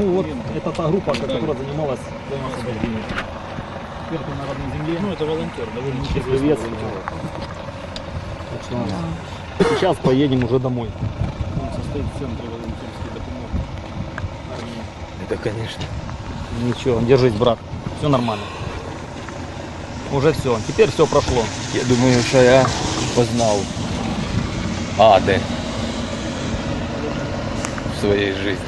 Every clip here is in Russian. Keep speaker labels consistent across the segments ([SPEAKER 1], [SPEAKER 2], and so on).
[SPEAKER 1] Ну вот, это та группа, которая занималась своим освобождением. Эксперты на родной земле.
[SPEAKER 2] Ну, это волонтер, довольно
[SPEAKER 1] Привет. Сейчас поедем уже домой.
[SPEAKER 2] Он состоит в центре волонтерской допомоги армии.
[SPEAKER 3] Это, конечно.
[SPEAKER 1] Ничего, держись, брат. Все нормально. Уже все. Теперь все прошло.
[SPEAKER 3] Я думаю, що я познав ади в своей жизни.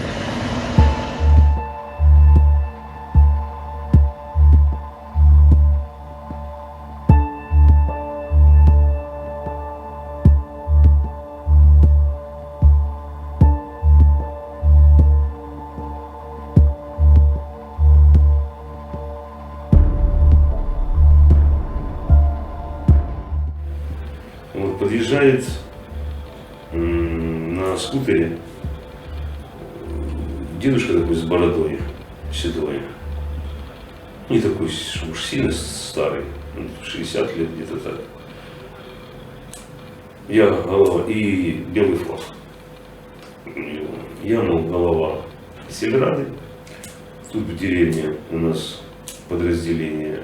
[SPEAKER 4] Вот подъезжает на скутере дедушка такой с бородой седой. Не такой уж сильно старый, 60 лет где-то так. Я голова и белый флаг. Я, мол, голова Сельрады. Тут в деревне у нас подразделение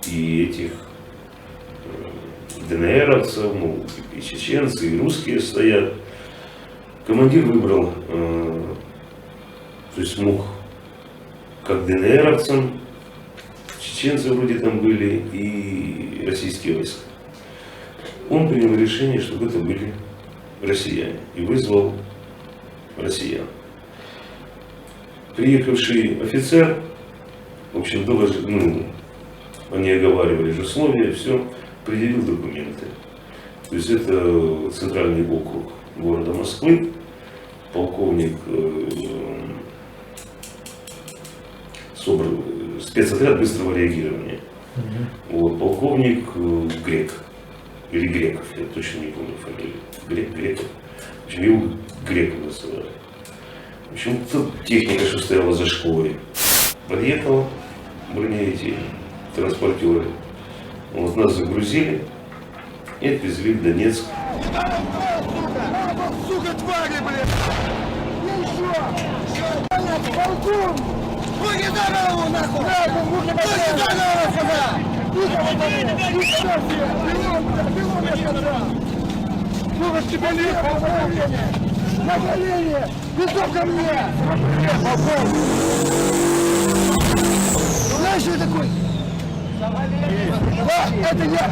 [SPEAKER 4] и этих ДНРовцев, ну, и чеченцы, и русские стоят. Командир выбрал, то есть мог как ДНРовцам, чеченцы вроде там были, и российские войска. Он принял решение, чтобы это были россияне, и вызвал россиян. Приехавший офицер, в общем, доложил, ну, они оговаривали же условия, все, предъявил документы. То есть это центральный округ города Москвы, полковник спецотряд быстрого реагирования. Вот, полковник Грек, или Греков, я точно не помню фамилию. Греков. В общем, его Греков называли. В общем, тут техника, что стояла за школой, подъехала, эти транспортеры. Вот нас загрузили и отвезли в Донецк.
[SPEAKER 5] Сука, твари, блядь! Полком! Руки за голову, нахуй! Руки за голову сюда! Сука, тебе нет! На колени! Лицом ко мне! Знаешь, что такое? Да, это я!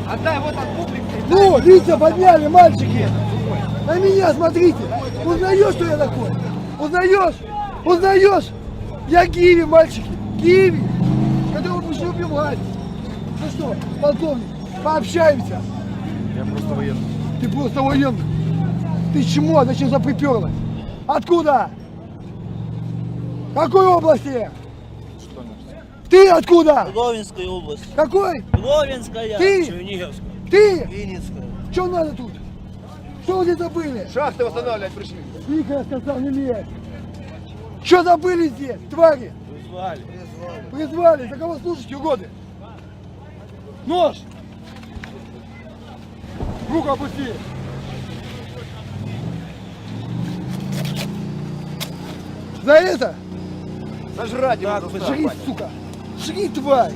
[SPEAKER 6] Отдай вот от публики.
[SPEAKER 5] Ну, лица подняли, мальчики! На меня смотрите! Узнаешь, что я такой? Узнаешь? Узнаешь? Я Киви, мальчики! Киви! Которого пришли убивать! Ну что, полковник, пообщаемся?
[SPEAKER 6] Я просто военный.
[SPEAKER 5] Ты просто военный. Ты чмо? Зачем заприперлась? Откуда? Какой области? Ты откуда?
[SPEAKER 7] Ловинской области.
[SPEAKER 5] Какой?
[SPEAKER 7] Ловинская.
[SPEAKER 5] Ты?
[SPEAKER 7] Черниговская.
[SPEAKER 5] Ты?
[SPEAKER 7] Винницкая.
[SPEAKER 5] Что надо тут? Что вы здесь забыли?
[SPEAKER 6] Шахты восстанавливать пришли.
[SPEAKER 5] Тихо, я сказал, не лезь. Что забыли здесь, твари?
[SPEAKER 7] Призвали.
[SPEAKER 5] Призвали. За кого служите, угоды? Нож! Руку опусти. За это?
[SPEAKER 6] Сожрать его
[SPEAKER 7] Так,
[SPEAKER 6] заставить.
[SPEAKER 5] Жри, сука! Жри, тварь!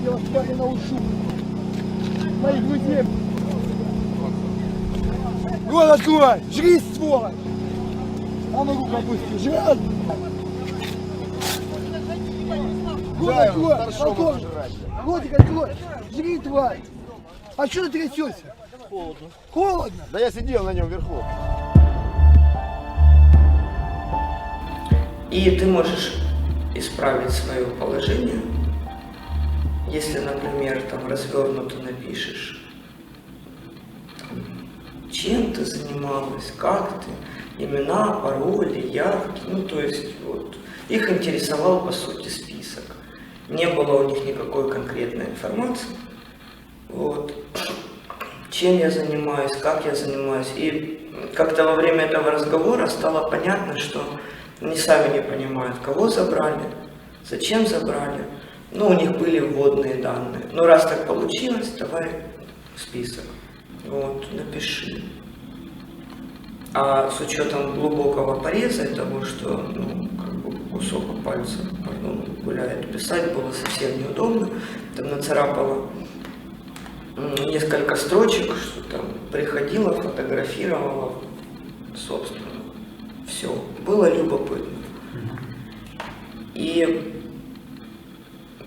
[SPEAKER 5] Я вас, твари, научу. Моих друзей. Вот открой! Жри, сволочь! А ну руку опусти. Жрать! Вот
[SPEAKER 6] Дай ему
[SPEAKER 5] открой!
[SPEAKER 6] старшому
[SPEAKER 5] Полковник!
[SPEAKER 6] сожрать.
[SPEAKER 5] Ротик открой! Жри, тварь! А что ты трясешься?
[SPEAKER 7] Холодно.
[SPEAKER 5] Холодно!
[SPEAKER 6] Да я сидел на нем вверху.
[SPEAKER 8] И ты можешь исправить свое положение, если, например, там развернуто напишешь, там, чем ты занималась, как ты, имена, пароли, явки, ну то есть вот их интересовал по сути список. Не было у них никакой конкретной информации, вот, чем я занимаюсь, как я занимаюсь. И как-то во время этого разговора стало понятно, что они сами не понимают, кого забрали, зачем забрали. Ну, у них были вводные данные. Ну, раз так получилось, давай список. Вот, напиши. А с учетом глубокого пореза и того, что, ну, как бы кусок пальца гуляет, писать было совсем неудобно. Там нацарапала несколько строчек, что там приходила, фотографировала, собственно, все. Было любопытно. И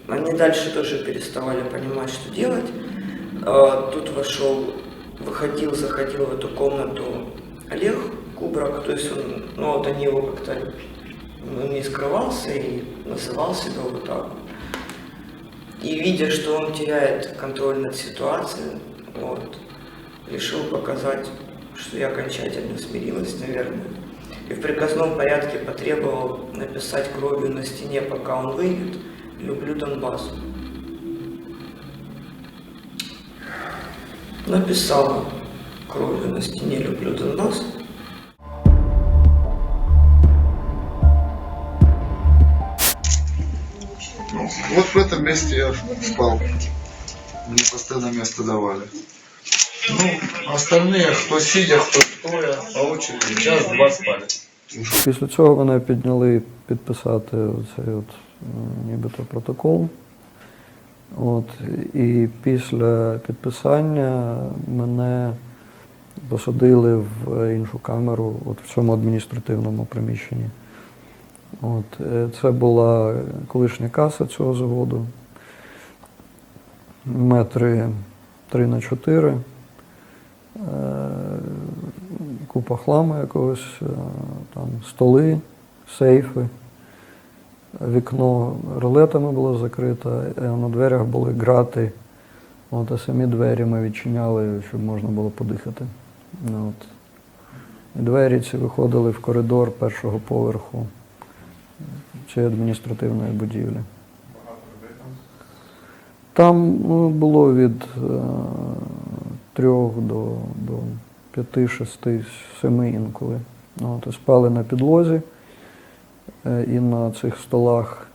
[SPEAKER 8] они дальше тоже переставали понимать, что делать. Тут заходил в эту комнату Олег Кубрак, то есть он, ну вот они его как-то, он не скрывался и называл себя вот так. И видя, что он теряет контроль над ситуацией, вот, решил показать, что я окончательно смирилась, наверное. И в приказном порядке потребовал написать кровью на стене, пока он выйдет: «Люблю Донбасс». Написала кровью на стене «Люблю Донбасс».
[SPEAKER 7] Ну, вот в этом месте я спал. Мне постоянно место давали. Ну, остальные, кто сидя, кто стоя, по очереди, час-два спали.
[SPEAKER 9] Після цього мене підняли підписати цей нібито протокол. І після підписання мене посадили в іншу камеру, в цьому адміністративному приміщенні. Це була колишня каса цього заводу, метри 3х4, купа хламу якогось, там столи, сейфи, вікно ролетами було закрите, на дверях були грати, а самі двері ми відчиняли, щоб можна було подихати. І двері ці виходили в коридор першого поверху цієї адміністративної будівлі. Там було від 3 до 5, 6, 7 інколи. Спали на підлозі і на цих столах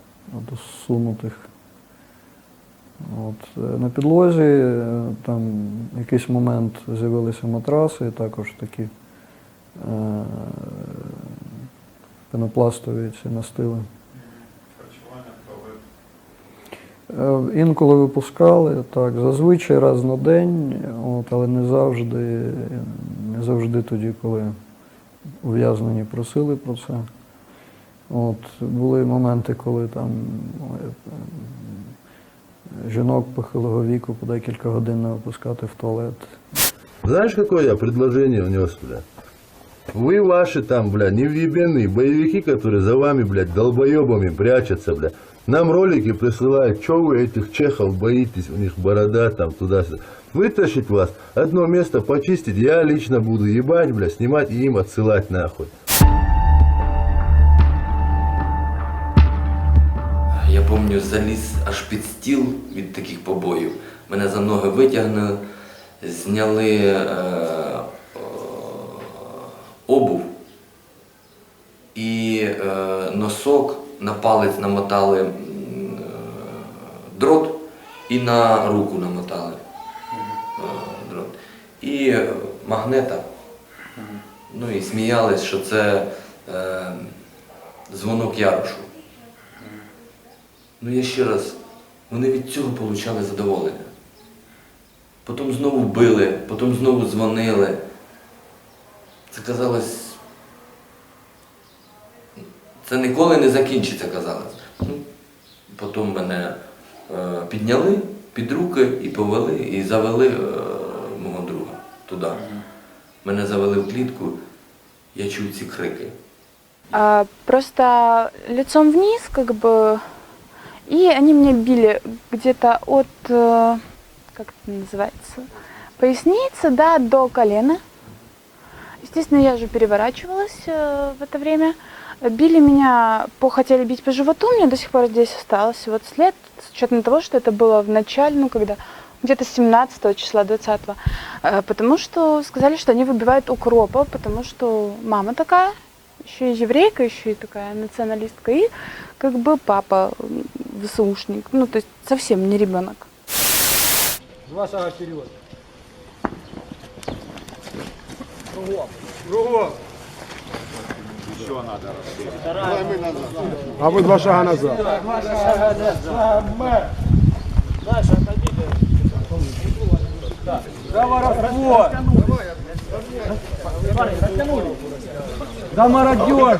[SPEAKER 9] зсунутих. На підлозі там в якийсь момент з'явилися матраси, і також такі пенопластові ці настили. Інколи випускали, так, зазвичай раз на день, але не завжди тоді, коли ув'язнені просили про це. Були моменти, коли там жінок похилого віку по декілька годин не випускати в туалет.
[SPEAKER 10] Знаешь, какое я предложение внес, бля? Вы ваши там, бля, невъебенные боевики, которые за вами, блядь, долбоебами прячутся, бля. Нам ролики присылают, что вы этих чехов боитесь, у них борода там туда-сюда. Вытащить вас, одно место почистить, я лично буду ебать, бля, снимать и им отсылать нахуй.
[SPEAKER 3] Я пам'ятаю, заліз аж під стіл від таких побоїв. Мене за ноги витягнули, зняли обув і носок на палець намотали дрот і на руку намотали дрот. І магнета. Ну і сміялись, що це дзвонок Ярошу. Ну я ще раз, вони від цього отримали задоволення. Потім знову били, потім знову дзвонили. Це казалось, це ніколи не закінчиться, казалось. Потім мене підняли під руки і повели, і завели мого друга туди. Мене завели в клітку, я чув ці крики.
[SPEAKER 11] Просто лицом вниз, как бы, и они меня били где-то от, как это называется, поясницы, да, до колена. Естественно, я же переворачивалась в это время. Били меня, хотели бить по животу, у меня до сих пор здесь осталось вот след, с учетом того, что это было в начале, ну, когда где-то 17 числа, 20-го, потому что сказали, что они выбивают укропа, потому что мама такая, еще и еврейка, еще и такая националистка, и как бы папа ВСУшник. Ну, то есть совсем не ребенок.
[SPEAKER 2] 2 шага вперед. Кругом. Кругом. Еще надо расстрелять.
[SPEAKER 6] А вы 2 шага назад.
[SPEAKER 2] 2 шага назад. Дальше отойдите. Давай раствор. Да мародер.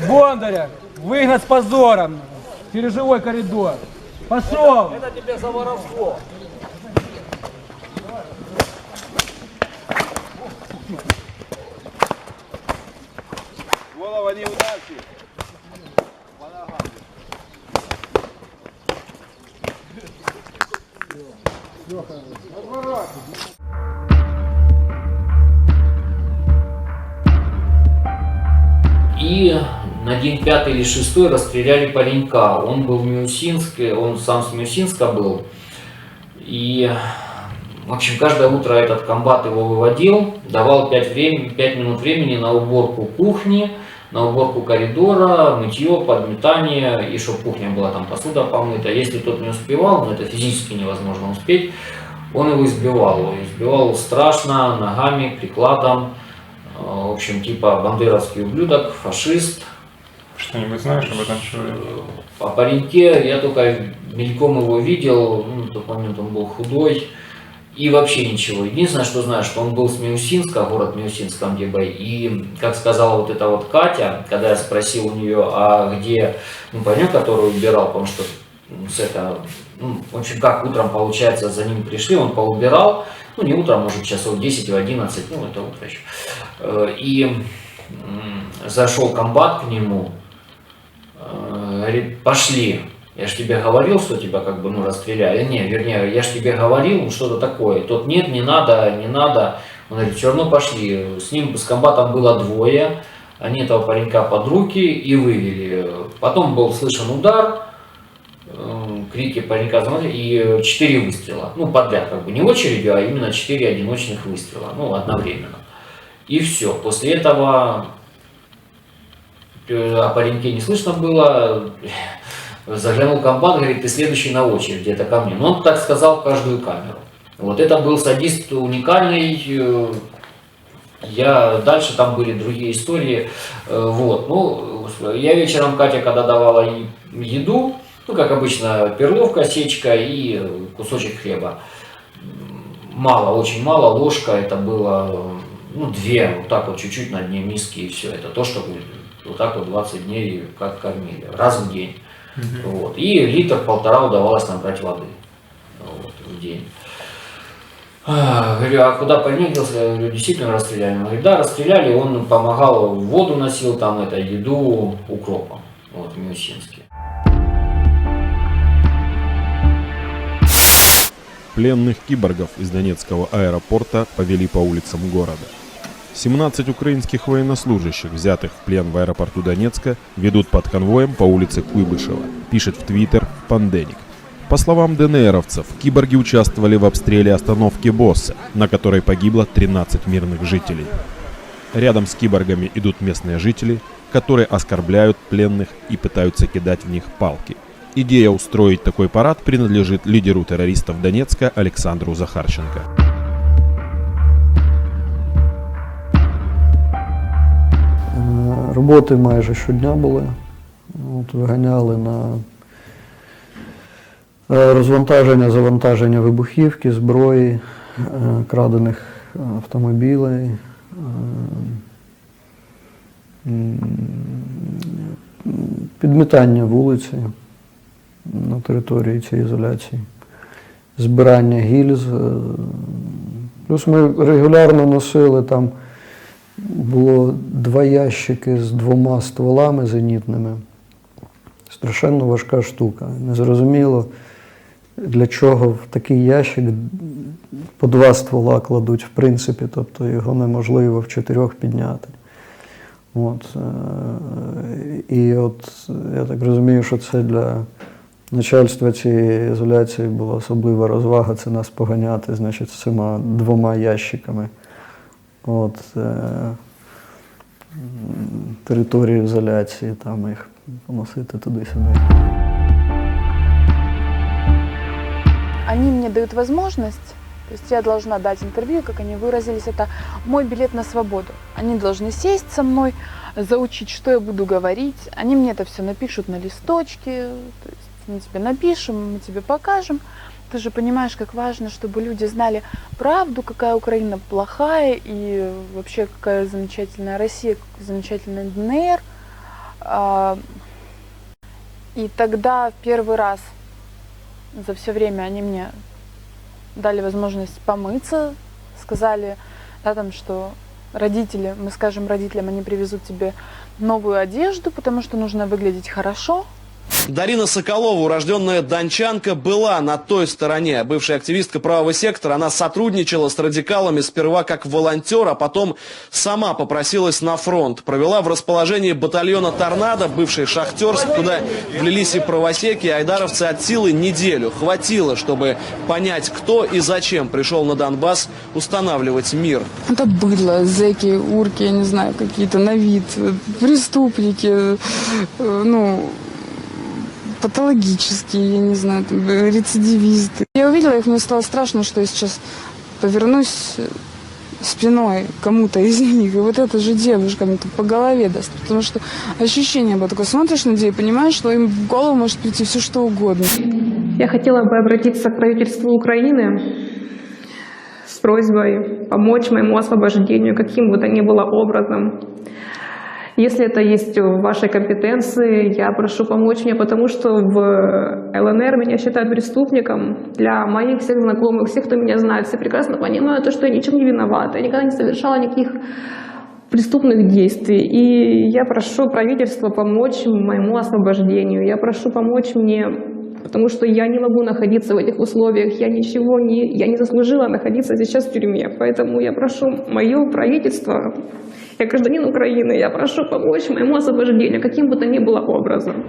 [SPEAKER 2] Бондаря. Выгнать с позором. Переживой коридор. Пошел. Это тебе за воровство. Голова неудачи.
[SPEAKER 12] И на день 5 или 6 расстреляли паренька. Он был в Миусинске, он сам с Миусинска был. И, в общем, каждое утро этот комбат его выводил, давал 5 минут времени на уборку кухни, на уборку коридора, мытье, подметание, и чтобы кухня была там посуда помыта. Если тот не успевал, но это физически невозможно успеть, он его избивал. Избивал страшно, ногами, прикладом. В общем, типа бандеровский ублюдок, фашист.
[SPEAKER 13] Что-нибудь знаешь об этом человеке?
[SPEAKER 12] О пареньке я только мельком его видел, ну, в тот момент он был худой. И вообще ничего. Единственное, что знаю, что он был с Миусинска, город Миусинск, там где бои. И, как сказала вот эта вот Катя, когда я спросил у нее, а где, ну, паренек, который убирал, потому что с это, ну, в общем, как утром, получается, за ним пришли, он поубирал, ну, не утром, может, часов 10 в 11, ну, это утро еще. И зашел комбат к нему, говорит, пошли. Я ж тебе говорил, что тебя как бы, ну, расстреляли. Не, вернее, я ж тебе говорил, что-то такое. Тот, нет, не надо, не надо. Он говорит, все равно пошли. С ним, с комбатом было 2. Они этого паренька под руки и вывели. Потом был слышен удар, крики паренька, и 4 выстрела. Ну, подряд, как бы не очередью, а именно 4 одиночных выстрела. Ну, одновременно. И все. После этого о пареньке не слышно было. Заглянул комбат, говорит, ты следующий на очереди, это ко мне. Но он так сказал в каждую камеру. Вот это был садист уникальный. Дальше там были другие истории. Вот. Ну, я вечером, Катя, когда давала еду, ну, как обычно, перловка, сечка и кусочек хлеба. Мало, очень мало, ложка, это было, ну, 2, вот так вот, чуть-чуть на дне миски, и все. Это то, что вот так вот 20 дней как кормили, раз в день. Вот. И 1-1,5 удавалось набрать воды, вот, в день. Говорю, а куда парень делся? Действительно расстреляли? Он говорит, да, расстреляли, он помогал, воду носил, там, это, еду укропом, вот, в Миусинске.
[SPEAKER 14] Пленных киборгов из Донецкого аэропорта повели по улицам города. 17 украинских военнослужащих, взятых в плен в аэропорту Донецка, ведут под конвоем по улице Куйбышева, пишет в Твиттер Пандемик. По словам ДНРовцев, киборги участвовали в обстреле остановки Босса, на которой погибло 13 мирных жителей. Рядом с киборгами идут местные жители, которые оскорбляют пленных и пытаются кидать в них палки. Идея устроить такой парад принадлежит лидеру террористов Донецка Александру Захарченко.
[SPEAKER 9] Роботи майже щодня були. От, виганяли на розвантаження, завантаження вибухівки, зброї, крадених автомобілів, підмітання вулиці на території цієї ізоляції, збирання гільз. Плюс ми регулярно носили там, було 2 ящики з 2 стволами зенітними. Страшенно важка штука. Незрозуміло, для чого в такий ящик по 2 ствола кладуть, в принципі, тобто його неможливо в 4 підняти. От. І от я так розумію, що це для начальства цієї ізоляції була особлива розвага, це нас поганяти, значить, з цими 2 ящиками. От, території ізоляції, там їх поносити туди-сюди.
[SPEAKER 11] они мне дают возможность, то есть я должна дать интервью, как они выразились, это мой билет на свободу. Они должны сесть со мной, заучить, что я буду говорить. Они мне это все напишут на листочке, то есть мы тебе напишем, мы тебе покажем. Ты же понимаешь, как важно, чтобы люди знали правду, какая Украина плохая и вообще какая замечательная Россия, какой замечательный ДНР. И тогда в первый раз за все время они мне дали возможность помыться, сказали, да, там, что родители, мы скажем родителям, они привезут тебе новую одежду, потому что нужно выглядеть хорошо.
[SPEAKER 15] Дарина Соколова, урожденная дончанка, была на той стороне. Бывшая активистка правого сектора, она сотрудничала с радикалами сперва как волонтер, а потом сама попросилась на фронт. Провела в расположении батальона «Торнадо», бывший Шахтерск, куда влились и правосеки, и айдаровцы от силы неделю. Хватило, чтобы понять, кто и зачем пришел на Донбасс устанавливать мир.
[SPEAKER 16] Это быдло, зэки, урки, я не знаю, какие-то на вид, преступники, патологические, я не знаю, там, рецидивисты. Я увидела их, мне стало страшно, что я сейчас повернусь спиной кому-то из них, и вот эта же девушка мне тут по голове даст, потому что ощущение было такое, смотришь на людей, понимаешь, что им в голову может прийти все что угодно.
[SPEAKER 17] Я хотела бы обратиться к правительству Украины с просьбой помочь моему освобождению каким бы то ни было образом. Если это есть в вашей компетенции, я прошу помочь мне, потому что в ЛНР меня считают преступником. Для моих всех знакомых, всех, кто меня знает, все прекрасно понимают, что я ничем не виновата, я никогда не совершала никаких преступных действий. И я прошу правительство помочь моему освобождению. Я прошу помочь мне, потому что я не могу находиться в этих условиях, я не заслужила находиться сейчас в тюрьме. Поэтому я прошу мое правительство, я гражданин Украины, я прошу помочь моему освобождению, каким бы то ни было образом.